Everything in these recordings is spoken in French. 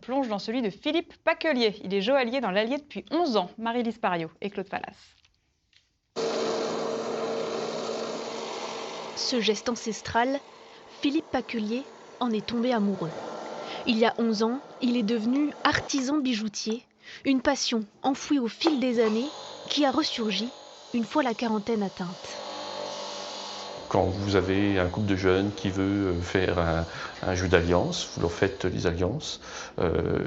plonge dans celui de Philippe Paquelier. Il est joaillier dans l'Allier depuis 11 ans. Marie-Lise Pariot et Claude Pallas. Ce geste ancestral, Philippe Paquelier en est tombé amoureux. Il y a 11 ans, il est devenu artisan bijoutier, une passion enfouie au fil des années qui a ressurgi une fois la quarantaine atteinte. Quand vous avez un couple de jeunes qui veut faire un jeu d'alliance, vous leur faites les alliances,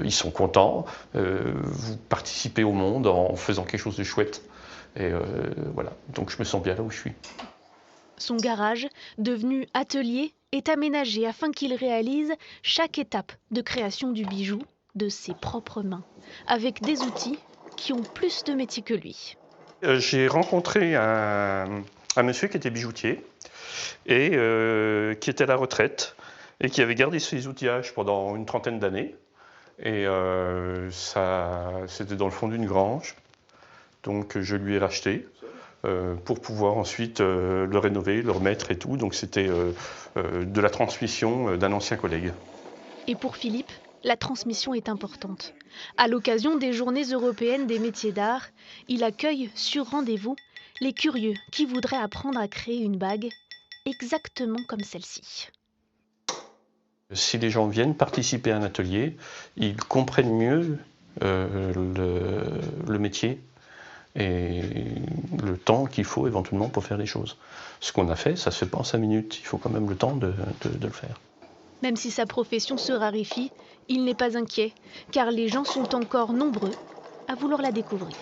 ils sont contents, vous participez au monde en faisant quelque chose de chouette. Et voilà, donc je me sens bien là où je suis. Son garage, devenu atelier, est aménagé afin qu'il réalise chaque étape de création du bijou de ses propres mains, avec des outils qui ont plus de métier que lui. J'ai rencontré un monsieur qui était bijoutier et qui était à la retraite et qui avait gardé ses outillages pendant une trentaine d'années. Et c'était dans le fond d'une grange. Donc je lui ai racheté pour pouvoir ensuite le rénover, le remettre et tout. Donc c'était de la transmission d'un ancien collègue. Et pour Philippe, la transmission est importante. À l'occasion des Journées européennes des métiers d'art, il accueille sur rendez-vous les curieux qui voudraient apprendre à créer une bague exactement comme celle-ci. Si les gens viennent participer à un atelier, ils comprennent mieux le métier et le temps qu'il faut éventuellement pour faire les choses. Ce qu'on a fait, ça se fait pas en 5 minutes, il faut quand même le temps de le faire. Même si sa profession se raréfie, il n'est pas inquiet, car les gens sont encore nombreux à vouloir la découvrir.